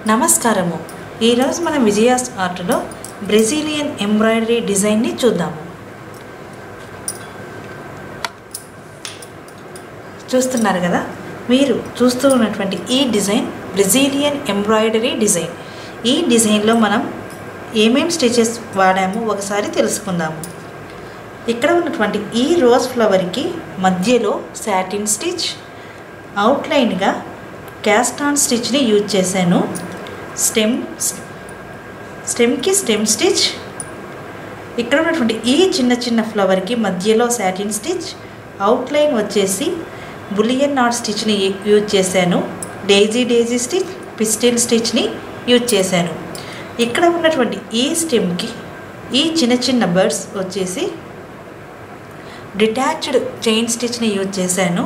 నమస్కారము. ఈరోజు మనం విజయాస్ ఆర్ట్లో బ్రెజిలియన్ ఎంబ్రాయిడరీ డిజైన్ని చూద్దాము. చూస్తున్నారు కదా, మీరు చూస్తూ ఉన్నటువంటి ఈ డిజైన్ బ్రెజిలియన్ ఎంబ్రాయిడరీ డిజైన్. ఈ డిజైన్లో మనం ఏమేమి స్టిచెస్ వాడామో ఒకసారి తెలుసుకుందాము. ఇక్కడ ఉన్నటువంటి ఈ రోజ్ ఫ్లవర్కి మధ్యలో సాటిన్ స్టిచ్, అవుట్లైన్గా క్యాస్టాన్ స్టిచ్ని యూజ్ చేశాను. స్టెమ్కి స్టెమ్ స్టిచ్, ఇక్కడ ఉన్నటువంటి ఈ చిన్న చిన్న ఫ్లవర్కి మధ్యలో సాటిన్ స్టిచ్, అవుట్లైన్ వచ్చేసి బులియన్ నాట్ స్టిచ్ని యూజ్ చేశాను. డేజీ స్టిచ్, పిస్టిల్ స్టిచ్ని యూజ్ చేశాను. ఇక్కడ ఉన్నటువంటి ఈ స్టెమ్కి ఈ చిన్న చిన్న బర్డ్స్ వచ్చేసి డిటాచ్డ్ చైన్ స్టిచ్ని యూజ్ చేశాను.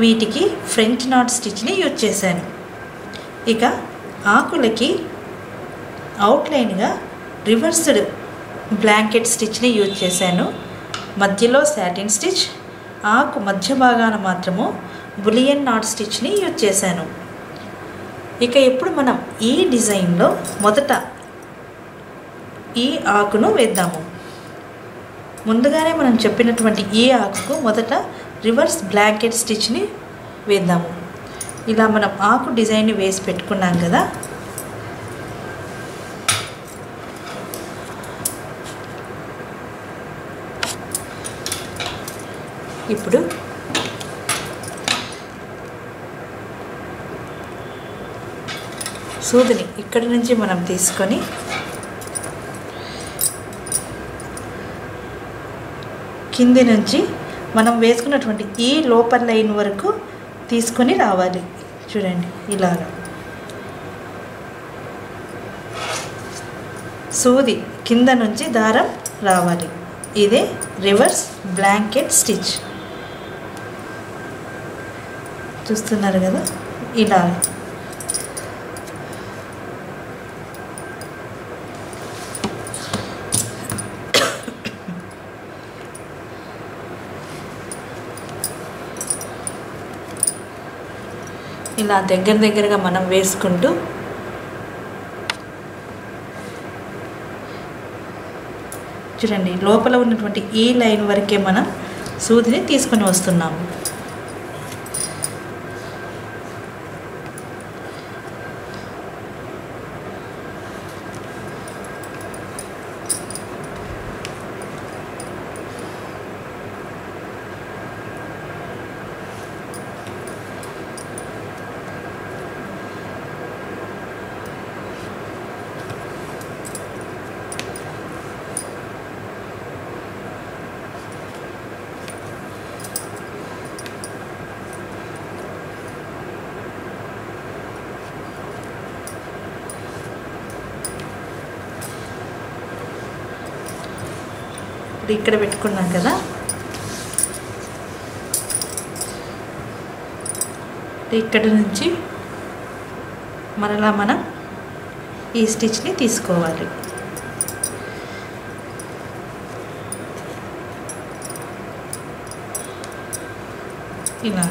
వీటికి ఫ్రెంచ్ నాట్ స్టిచ్ని యూజ్ చేశాను. ఇక ఆకులకి అవుట్లైన్గా రివర్స్డ్ బ్లాంకెట్ స్టిచ్ని యూజ్ చేశాను. మధ్యలో సాటిన్ స్టిచ్, ఆకు మధ్య భాగాన మాత్రము బులియన్ నాట్ స్టిచ్ని యూజ్ చేశాను. ఇక ఇప్పుడు మనం ఈ డిజైన్లో మొదట ఈ ఆకును వేద్దాము. ముందుగానే మనం చెప్పినటువంటి ఈ ఆకుకు మొదట రివర్స్ బ్లాంకెట్ స్టిచ్ని వేద్దాము. ఇలా మనం ఆకు డిజైన్ని వేసి పెట్టుకున్నాం కదా, ఇప్పుడు సూదిని ఇక్కడి నుంచి మనం తీసుకొని కింది నుంచి మనం వేసుకున్నటువంటి ఈ లోపర్ లైన్ వరకు తీసుకొని రావాలి. చూడండి, ఇలాగా సూది కింద నుంచి దారం రావాలి. ఇదే రివర్స్ బ్లాంకెట్ స్టిచ్. చూస్తున్నారు కదా, ఇలా ఇలా దగ్గరగా మనం వేసుకుంటూ చూడండి, లోపల ఉన్నటువంటి ఈ లైన్ వరకే మనం సూదిని తీసుకొని వస్తున్నాము. ఇక్కడ పెట్టుకున్నాం కదా, ఇక్కడ నుంచి మరలా మనం ఈ స్టిచ్ని తీసుకోవాలి. ఇలా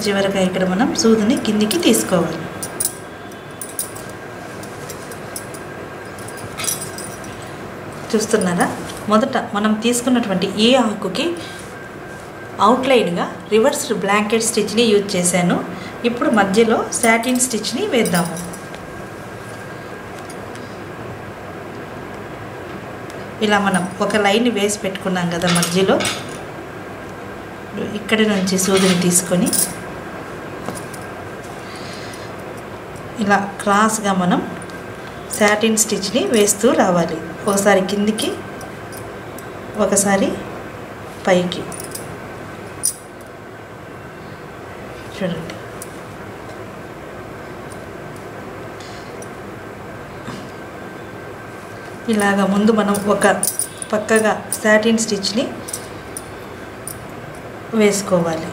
చివరగా ఇక్కడ మనం సూదిని కిందికి తీసుకోవాలి. చూస్తున్నారా, మొదట మనం తీసుకున్నటువంటి ఈ ఆకుకి అవుట్లైన్గా రివర్స్డ్ బ్లాంకెట్ స్టిచ్ని యూజ్ చేశాను. ఇప్పుడు మధ్యలో సాటిన్ స్టిచ్ని వేద్దాము. ఇలా మనం ఒక లైన్ వేసి పెట్టుకున్నాం కదా మధ్యలో, ఇక్కడి నుంచి సూదిని తీసుకొని ఇలా క్రాస్గా మనం సాటిన్ స్టిచ్ని వేస్తూ రావాలి. ఒకసారి కిందికి, ఒకసారి పైకి. చూడండి, ఇలాగా ముందు మనం ఒక పక్కగా సాటిన్ స్టిచ్ని వేసుకోవాలి.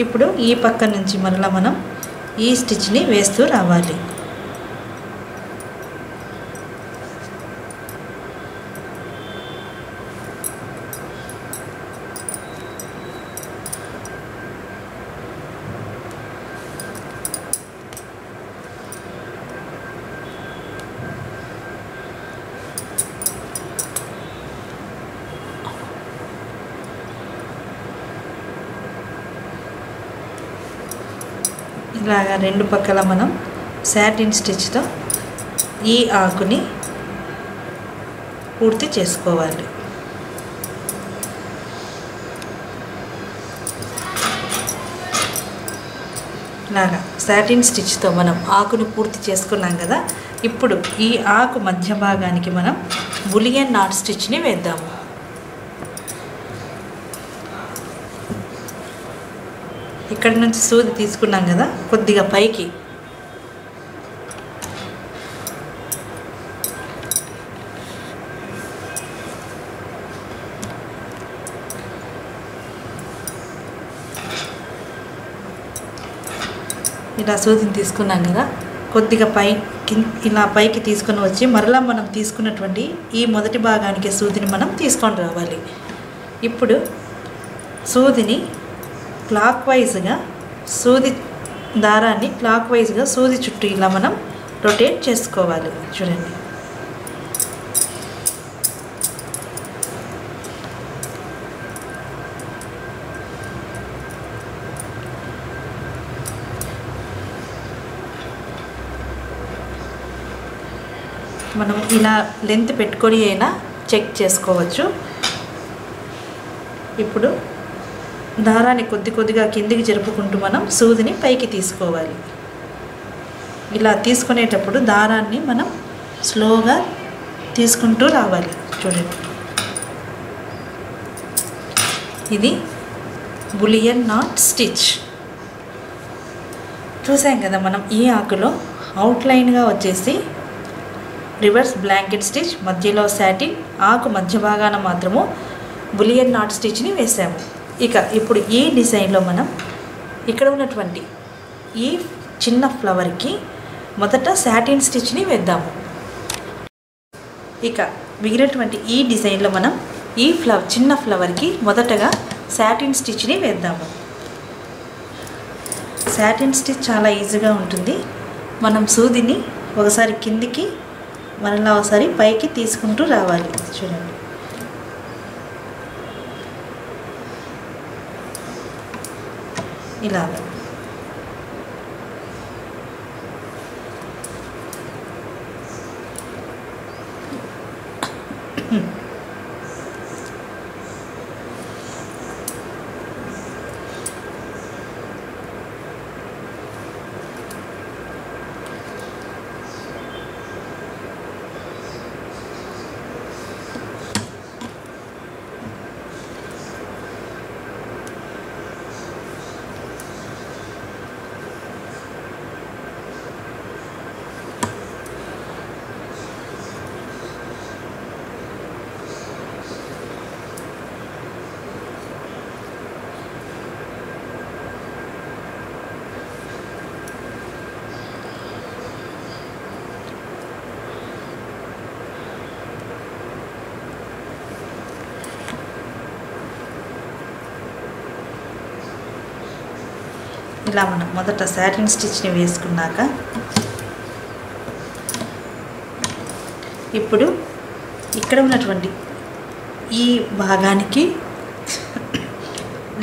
ఇప్పుడు ఈ పక్క నుంచి మరలా మనం ఈ స్టిచ్ని వేస్తూ రావాలి. ఇలాగా రెండు పక్కల మనం సాటిన్ స్టిచ్తో ఈ ఆకుని పూర్తి చేసుకోవాలి. ఇలాగా సాటిన్ స్టిచ్తో మనం ఆకుని పూర్తి చేసుకున్నాం కదా. ఇప్పుడు ఈ ఆకు మధ్య భాగానికి మనం బులియన్ నాట్ స్టిచ్ని వేద్దాము. ఇక్కడ నుంచి సూది తీసుకున్నాం కదా, కొద్దిగా పైకి ఇలా సూదిని తీసుకున్నాం కదా, కొద్దిగా ఇలా పైకి తీసుకొని వచ్చి మరలా మనం తీసుకున్నటువంటి ఈ మొదటి భాగానికి సూదిని మనం తీసుకొని రావాలి. ఇప్పుడు సూదిని క్లాక్ వైజ్గా, సూది దారాన్ని క్లాక్ వైజ్గా సూది చుట్టూ ఇలా మనం రొటేట్ చేసుకోవాలి. చూడండి, మనం ఇలా లెంత్ పెట్టుకొని అయినా చెక్ చేసుకోవచ్చు. ఇప్పుడు దారాన్ని కొద్దిగా కిందికి జరుపుకుంటూ మనం సూదిని పైకి తీసుకోవాలి. ఇలా తీసుకునేటప్పుడు దారాన్ని మనం స్లోగా తీసుకుంటూ రావాలి. చూడండి, ఇది బులియన్ నాట్ స్టిచ్. చూసాం కదా మనం ఈ ఆకులో అవుట్లైన్గా వచ్చేసి రివర్స్ బ్లాంకెట్ స్టిచ్, మధ్యలో సాటిన్, ఆకు మధ్య భాగాన మాత్రము బులియన్ నాట్ స్టిచ్ని వేసాము. ఇక ఇప్పుడు ఈ డిజైన్లో మనం ఇక్కడ ఉన్నటువంటి ఈ చిన్న ఫ్లవర్కి మొదట సాటిన్ స్టిచ్ని వేద్దాము. ఇక మిగిలినటువంటి ఈ డిజైన్లో మనం ఈ చిన్న ఫ్లవర్కి మొదటగా సాటిన్ స్టిచ్ని వేద్దాము. సాటిన్ స్టిచ్ చాలా ఈజీగా ఉంటుంది. మనం సూదిని ఒకసారి కిందికి, మరలా ఒకసారి పైకి తీసుకుంటూ రావాలి. చూడండి, ఇలాగ. ఇలా మనం మొదట సాటిన్ స్టిచ్ని వేసుకున్నాక ఇప్పుడు ఇక్కడ ఉన్నటువంటి ఈ భాగానికి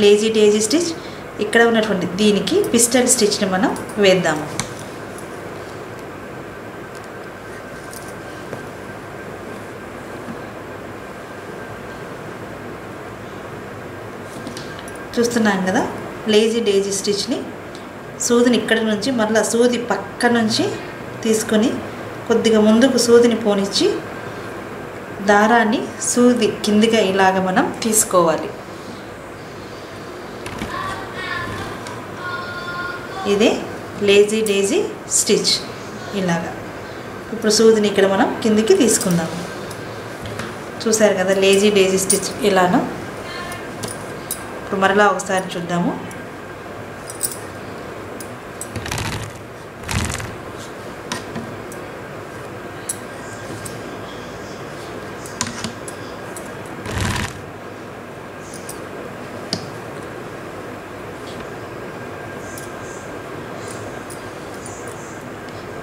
లేజీ డేజీ స్టిచ్, ఇక్కడ ఉన్నటువంటి దీనికి పిస్టల్ స్టిచ్ని మనం వేద్దాము. చూస్తున్నాం కదా, లేజీ డేజీ స్టిచ్ని సూదిని ఇక్కడ నుంచి మళ్ళీ సూది పక్క నుంచి తీసుకొని కొద్దిగా ముందుకు సూదిని పోనిచ్చి దారాన్ని సూది కిందిగా ఇలాగ మనం తీసుకోవాలి. ఇదే లేజీ డేజీ స్టిచ్. ఇలాగా ఇప్పుడు సూదిని ఇక్కడ మనం కిందికి తీసుకుందాము. చూసారు కదా లేజీ డేజీ స్టిచ్ ఇలానో. ఇప్పుడు మరలా ఒకసారి చూద్దాము.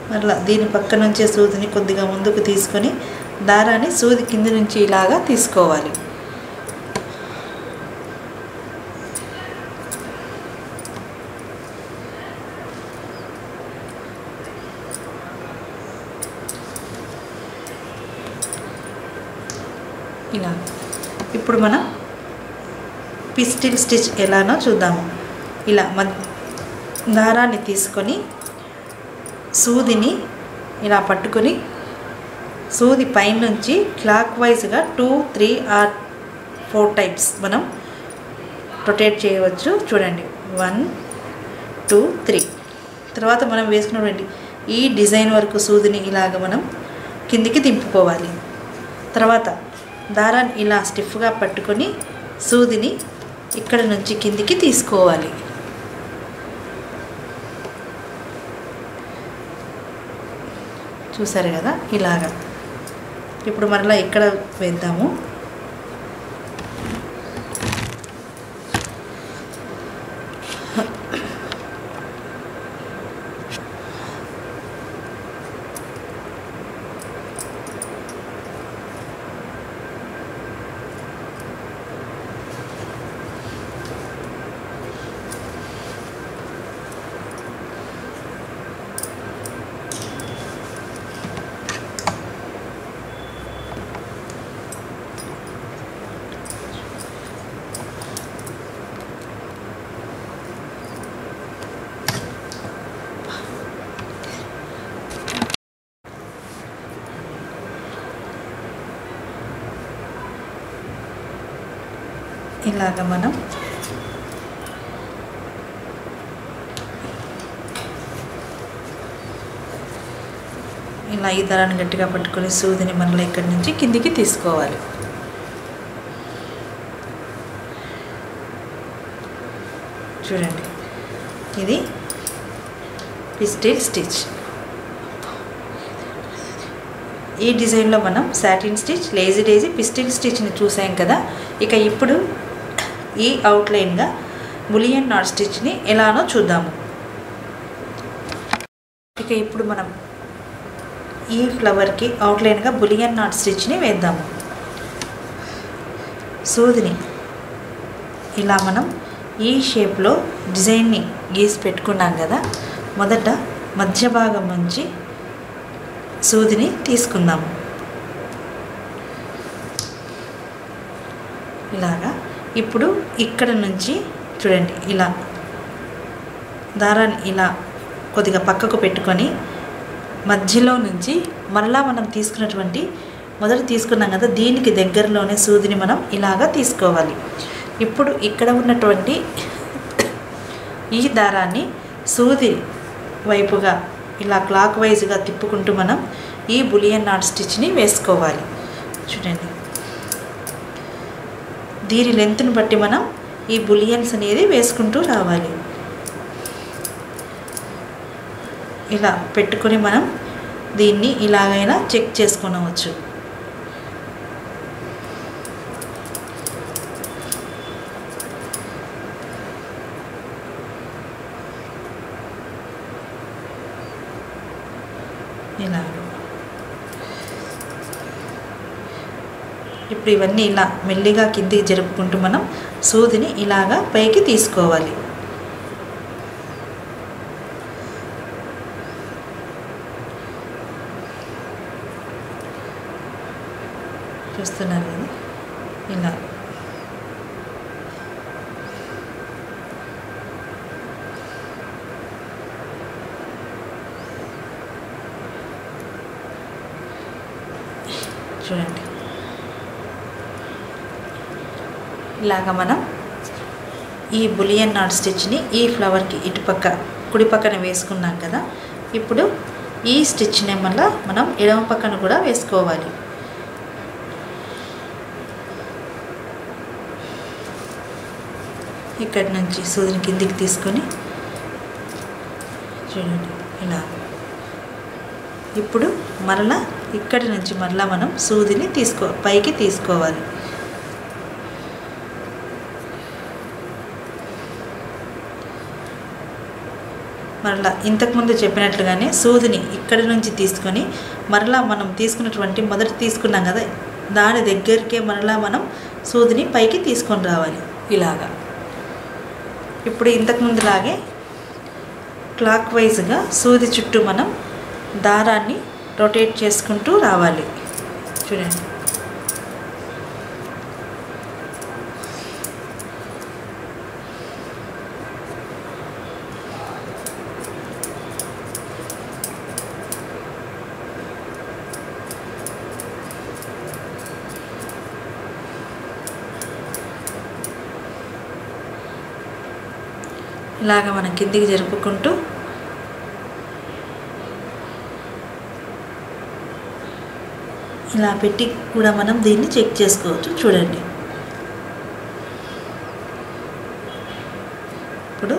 మరలా దీని పక్క నుంచే సూదిని కొద్దిగా ముందుకు తీసుకొని దారాన్ని సూది కింది నుంచి ఇలాగా తీసుకోవాలి. ఇలా ఇప్పుడు మనం పిస్టిల్ స్టిచ్ ఎలానో చూద్దాము. ఇలా దారాన్ని తీసుకొని సూదిని ఇలా పట్టుకొని సూది పైనుంచి క్లాక్ వైజ్గా 2, 3 ఆర్ 4 టైప్స్ మనం రొటేట్ చేయవచ్చు. చూడండి 1, 2, 3. తర్వాత మనం వేసుకున్నటువంటి ఈ డిజైన్ వరకు సూదిని ఇలాగ మనం కిందికి దింపుకోవాలి. తర్వాత దారాన్ని ఇలా స్టిఫ్గా పట్టుకొని సూదిని ఇక్కడ నుంచి కిందికి తీసుకోవాలి. చూసారు కదా ఇలాగా. ఇప్పుడు మరలా ఇక్కడ వేద్దాము. ఇలాగ మనం ఇలా ఈ దారాన్ని గట్టిగా పట్టుకొని సూదిని మళ్ళీ ఇక్కడి నుంచి కిందికి తీసుకోవాలి. చూడండి ఇది పిస్టిల్ స్టిచ్. ఈ డిజైన్లో మనం satin stitch, lazy daisy, pistil స్టిచ్ని చూసాం కదా. ఇక ఇప్పుడు ఈ అవుట్లైన్గా బులియన్ నాట్ స్టిచ్ని ఎలానో చూద్దాము. ఇక ఇప్పుడు మనం ఈ ఫ్లవర్కి అవుట్లైన్గా బులియన్ నాట్ స్టిచ్ని వేద్దాము. సూదిని ఇలా మనం ఈ షేప్లో డిజైన్ని గీసి పెట్టుకున్నాం కదా. మొదట మధ్య భాగం నుంచి సూదిని తీసుకుందాము. ఇలాగా ఇప్పుడు ఇక్కడ నుంచి చూడండి ఇలా దారాన్ని ఇలా కొద్దిగా పక్కకు పెట్టుకొని మధ్యలో నుంచి మరలా మనం తీసుకున్నటువంటి మొదట తీసుకున్నాం కదా దీనికి దగ్గరలోనే సూదిని మనం ఇలాగా తీసుకోవాలి. ఇప్పుడు ఇక్కడ ఉన్నటువంటి ఈ దారాన్ని సూది వైపుగా ఇలా క్లాక్ వైజ్గా తిప్పుకుంటూ మనం ఈ బులియన్ నాట్ స్టిచ్ని వేసుకోవాలి. చూడండి దీని లెంత్ని బట్టి మనం ఈ బులియన్స్ అనేది వేసుకుంటూ రావాలి. ఇలా పెట్టుకొని మనం దీన్ని ఇలాగైనా చెక్ చేసుకోవచ్చు. ఇలాగ. ఇప్పుడు ఇవన్నీ ఇలా మెల్లిగా కిందికి జరుపుకుంటూ మనం సూదిని ఇలాగా పైకి తీసుకోవాలి. చూస్తున్నారు కదా, ఇలా చూడండి. ఇలాగ మనం ఈ బులియన్ నాట్ స్టిచ్ని ఈ ఫ్లవర్కి ఇటుపక్క కుడి పక్కన వేసుకున్నాం కదా, ఇప్పుడు ఈ స్టిచ్ని మళ్ళీ మనం ఎడమ పక్కన కూడా వేసుకోవాలి. ఇక్కడి నుంచి సూదిని కిందికి తీసుకొని చూడండి ఇలా. ఇప్పుడు మరలా ఇక్కడి నుంచి మరలా మనం సూదిని పైకి తీసుకోవాలి. మరలా ఇంతకుముందు చెప్పినట్లుగానే సూదిని ఇక్కడి నుంచి తీసుకొని మరలా మనం తీసుకున్నటువంటి మొదట తీసుకున్నాం కదా, దాని దగ్గరికే మరలా మనం సూదిని పైకి తీసుకొని రావాలి ఇలాగా. ఇప్పుడు ఇంతకుముందులాగే క్లాక్ వైజ్గా సూది చుట్టూ మనం దారాన్ని రొటేట్ చేసుకుంటూ రావాలి. చూడండి. ఇలాగ మనం కిందికి జరుపుకుంటూ ఇలా పెట్టి కూడా మనం దీన్ని చెక్ చేసుకోవచ్చు. చూడండి. ఇప్పుడు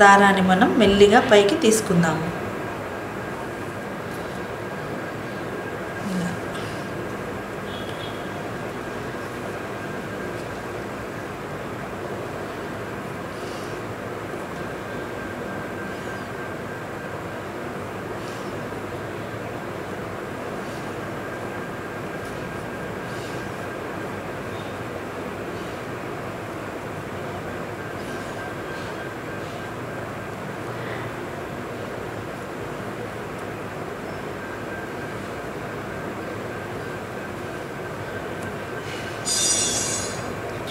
దారాన్ని మనం మెల్లిగా పైకి తీసుకుందాము.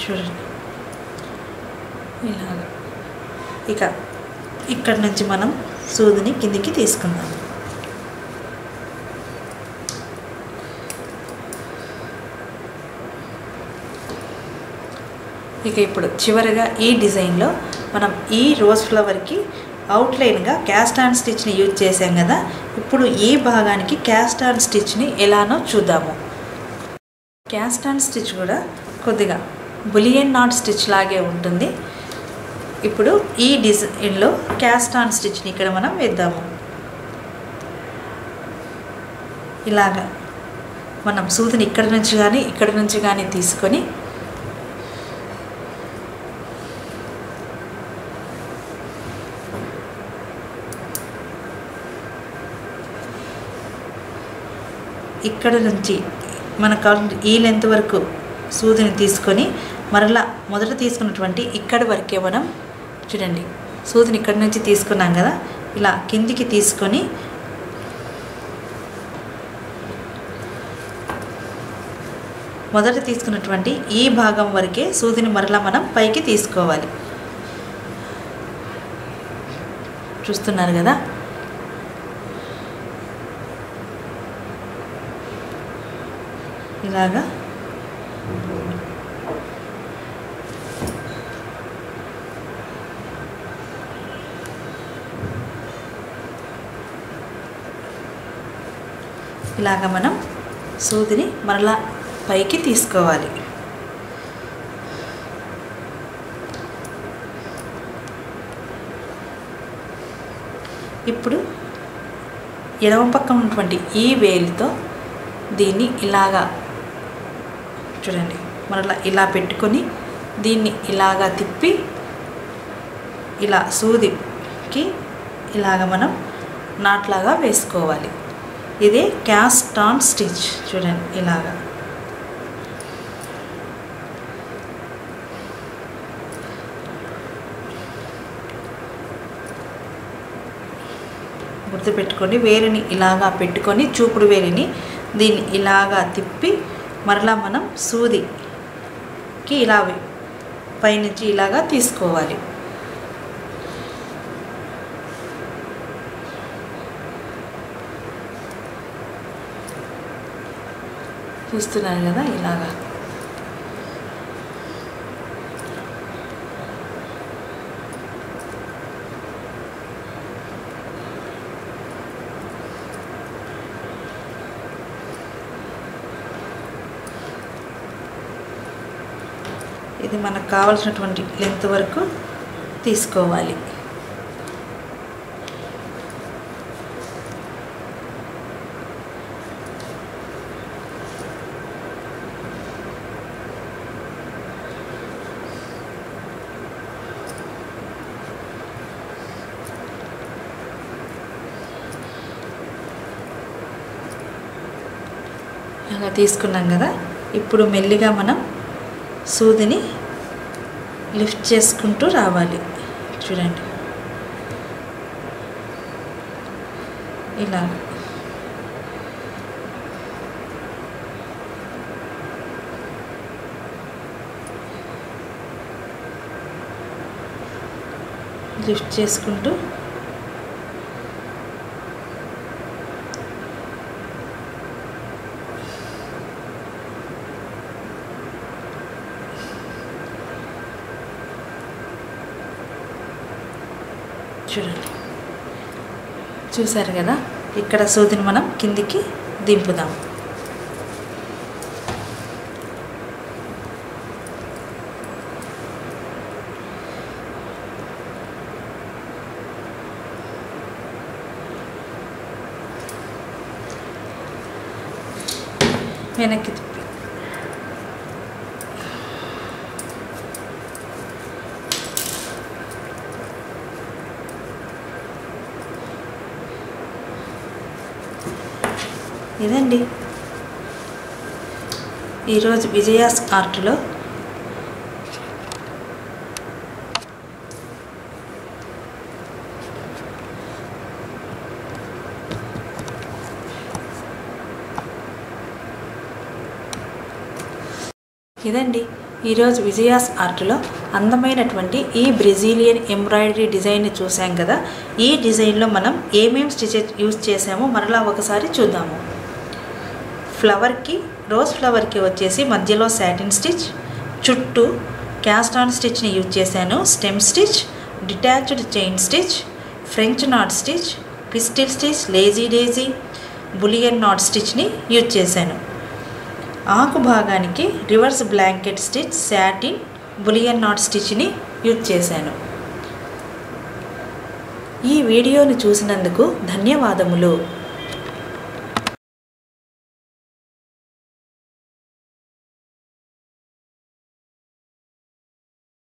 చూడండి ఇలాగ. ఇక ఇక్కడ నుంచి మనం సూదిని కిందికి తీసుకుందాం. ఇక ఇప్పుడు చివరిగా ఈ డిజైన్లో మనం ఈ రోజ్ ఫ్లవర్కి అవుట్లైన్గా క్యాస్ట్ ఆన్ స్టిచ్ని యూజ్ చేసాం కదా, ఇప్పుడు ఈ భాగానికి క్యాస్ట్ ఆన్ స్టిచ్ని ఎలానో చూద్దాము. క్యాస్ట్ ఆన్ స్టిచ్ కూడా కొద్దిగా బులియన్ నాట్ స్టిచ్ లాగే ఉంటుంది. ఇప్పుడు ఈ డిజైన్లో క్యాస్ట్ ఆన్ స్టిచ్ని ఇక్కడ మనం వేద్దాము. ఇలాగా మనం సూదిని ఇక్కడ నుంచి కానీ తీసుకొని ఇక్కడ నుంచి మనకు ఈ లెంత్ వరకు సూదిని తీసుకొని మరలా మొదట తీసుకున్నటువంటి ఇక్కడి వరకే మనం చూడండి సూదిని ఇక్కడి నుంచి తీసుకున్నాం కదా, ఇలా కిందికి తీసుకొని మొదట తీసుకున్నటువంటి ఈ భాగం వరకే సూదిని మరలా మనం పైకి తీసుకోవాలి. చూస్తున్నారు కదా. ఇలాగా మనం సూదిని మరలా పైకి తీసుకోవాలి. ఇప్పుడు ఎడమ పక్కన ఉన్నటువంటి ఈ వేలుతో దీన్ని ఇలాగా చూడండి మరలా ఇలా పెట్టుకొని దీన్ని ఇలాగా తిప్పి ఇలా సూదికి ఇలాగ మనం నాట్లాగా వేసుకోవాలి. ఇది క్యాస్ట్ ఆన్ స్టిచ్ చూడండి ఇలాగా. గుర్తుపెట్టుకోండి, వేలిని ఇలాగా పెట్టుకొని చూపుడు వేలిని దీన్ని ఇలాగా తిప్పి మరలా మనం సూదికి ఇలా పైనుంచి ఇలాగా తీసుకోవాలి. చూస్తున్నారు కదా ఇలాగా. ఇది మనకు కావాల్సినటువంటి లెంత్ వరకు తీసుకోవాలి. అలా తీసుకున్నాం కదా. ఇప్పుడు మెల్లిగా మనం సూదిని లిఫ్ట్ చేసుకుంటూ రావాలి. చూడండి ఇలా. లిఫ్ట్ చేసుకుంటూ చూడండి. చూసారు కదా, ఇక్కడ సూదిని మనం కిందికి దింపుదాం. వెనక్కి తిప్పి ఇదండి ఈరోజు విజయాస్ ఆర్ట్లో అందమైనటువంటి ఈ బ్రెజిలియన్ ఎంబ్రాయిడరీ డిజైన్ని చూసాం కదా. ఈ డిజైన్లో మనం ఏమేమి స్టిచెస్ యూజ్ చేసామో మరలా ఒకసారి చూద్దాము. ఫ్లవర్కి, రోజ్ ఫ్లవర్కి వచ్చేసి మధ్యలో సాటిన్ స్టిచ్, చుట్టూ క్యాస్ట్ ఆన్ స్టిచ్ని యూజ్ చేశాను, stem stitch, detached chain stitch, French knot stitch, pistil stitch, lazy daisy, bullion knot స్టిచ్ని యూజ్ చేశాను. ఆకు భాగానికి reverse blanket stitch, satin, bullion knot స్టిచ్ని యూజ్ చేశాను. ఈ వీడియోని చూసినందుకు ధన్యవాదములు.